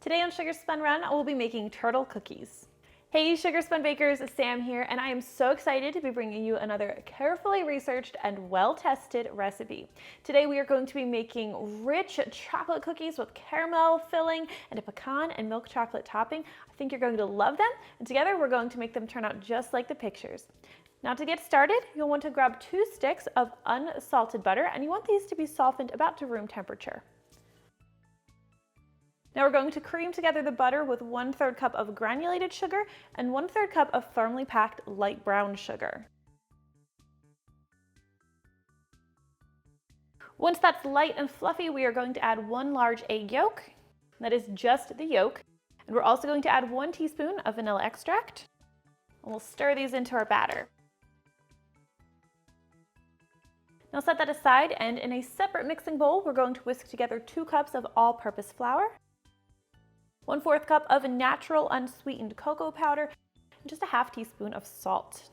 Today on Sugar Spun Run, I will be making turtle cookies. Hey Sugar Spun Bakers, Sam here, and I am so excited to be bringing you another carefully researched and well-tested recipe. Today we are going to be making rich chocolate cookies with caramel filling and a pecan and milk chocolate topping. I think you're going to love them, and together we're going to make them turn out just like the pictures. Now to get started, you'll want to grab 2 sticks of unsalted butter, and you want these to be softened about to room temperature. Now we're going to cream together the butter with 1/3 cup of granulated sugar and 1/3 cup of firmly packed light brown sugar. Once that's light and fluffy, we are going to add 1 large egg yolk. That is just the yolk. And we're also going to add 1 teaspoon of vanilla extract. And we'll stir these into our batter. Now set that aside, and in a separate mixing bowl, we're going to whisk together 2 cups of all-purpose flour, 1/4 cup of natural unsweetened cocoa powder, and just a ½ teaspoon of salt.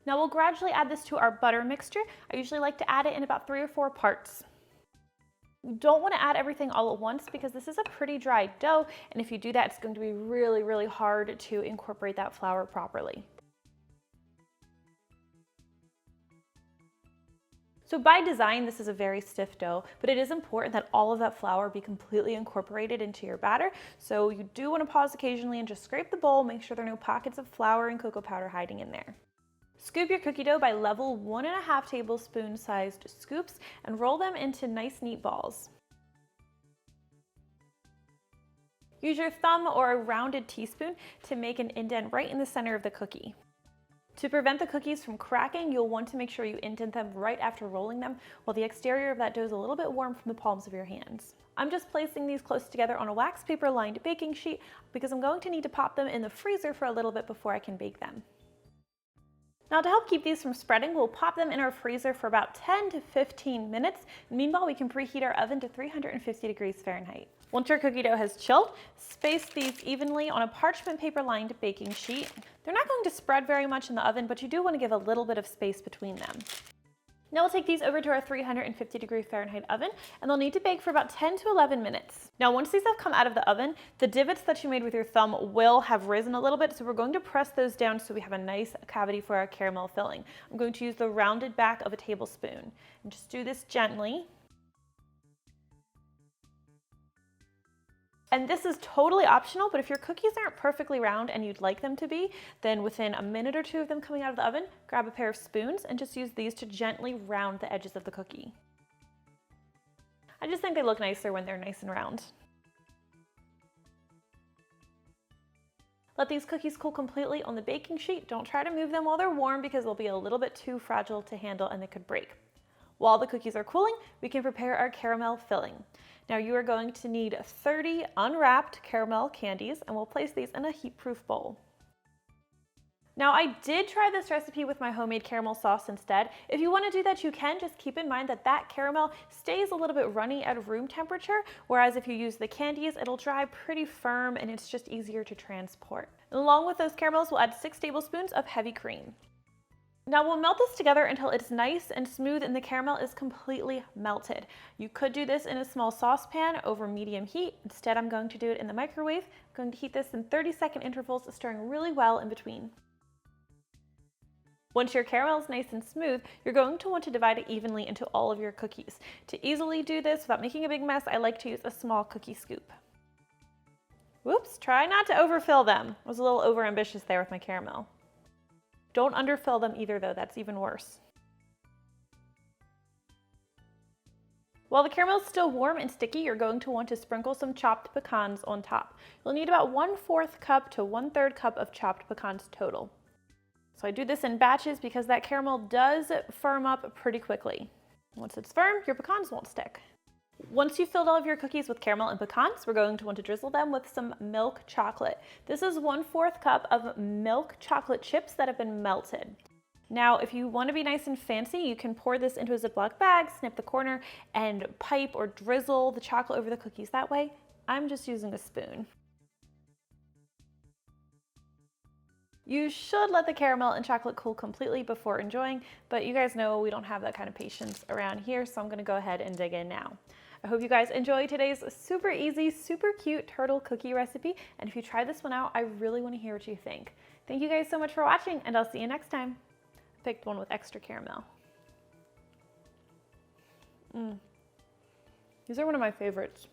Now we'll gradually add this to our butter mixture. I usually like to add it in about 3 or 4 parts. You don't want to add everything all at once because this is a pretty dry dough, and if you do that, it's going to be really hard to incorporate that flour properly. So by design, this is a very stiff dough, but it is important that all of that flour be completely incorporated into your batter. So you do want to pause occasionally and just scrape the bowl, make sure there are no pockets of flour and cocoa powder hiding in there. Scoop your cookie dough by level 1½ tablespoon-sized scoops and roll them into nice neat balls. Use your thumb or a rounded teaspoon to make an indent right in the center of the cookie. To prevent the cookies from cracking, you'll want to make sure you indent them right after rolling them while the exterior of that dough is a little bit warm from the palms of your hands. I'm just placing these close together on a wax paper lined baking sheet because I'm going to need to pop them in the freezer for a little bit before I can bake them. Now to help keep these from spreading, we'll pop them in our freezer for about 10 to 15 minutes. Meanwhile, we can preheat our oven to 350 degrees Fahrenheit. Once your cookie dough has chilled, space these evenly on a parchment paper lined baking sheet. They're not going to spread very much in the oven, but you do want to give a little bit of space between them. Now we'll take these over to our 350 degree Fahrenheit oven, and they'll need to bake for about 10 to 11 minutes. Now once these have come out of the oven, the divots that you made with your thumb will have risen a little bit, so we're going to press those down so we have a nice cavity for our caramel filling. I'm going to use the rounded back of a tablespoon, and just do this gently. And this is totally optional, but if your cookies aren't perfectly round and you'd like them to be, then within a minute or 2 of them coming out of the oven, grab a pair of spoons and just use these to gently round the edges of the cookie. I just think they look nicer when they're nice and round. Let these cookies cool completely on the baking sheet. Don't try to move them while they're warm because they'll be a little bit too fragile to handle and they could break. While the cookies are cooling, we can prepare our caramel filling. Now you are going to need 30 unwrapped caramel candies, and we'll place these in a heat-proof bowl. Now I did try this recipe with my homemade caramel sauce instead. If you want to do that, you can. Just keep in mind that that caramel stays a little bit runny at room temperature, whereas if you use the candies, it'll dry pretty firm and it's just easier to transport. And along with those caramels, we'll add 6 tablespoons of heavy cream. Now we'll melt this together until it's nice and smooth and the caramel is completely melted. You could do this in a small saucepan over medium heat. Instead, I'm going to do it in the microwave. I'm going to heat this in 30-second intervals, stirring really well in between. Once your caramel is nice and smooth, you're going to want to divide it evenly into all of your cookies. To easily do this without making a big mess, I like to use a small cookie scoop. Whoops, try not to overfill them. I was a little overambitious there with my caramel. Don't underfill them either though, that's even worse. While the caramel is still warm and sticky, you're going to want to sprinkle some chopped pecans on top. You'll need about 1/4 cup to 1/3 cup of chopped pecans total. So I do this in batches because that caramel does firm up pretty quickly. Once it's firm, your pecans won't stick. Once you've filled all of your cookies with caramel and pecans, we're going to want to drizzle them with some milk chocolate. This is 1/4 cup of milk chocolate chips that have been melted. Now, if you want to be nice and fancy, you can pour this into a Ziploc bag, snip the corner, and pipe or drizzle the chocolate over the cookies that way. I'm just using a spoon. You should let the caramel and chocolate cool completely before enjoying, but you guys know we don't have that kind of patience around here, so I'm going to go ahead and dig in now. I hope you guys enjoyed today's super easy, super cute turtle cookie recipe. And if you try this one out, I really want to hear what you think. Thank you guys so much for watching, and I'll see you next time. I picked one with extra caramel. These are one of my favorites.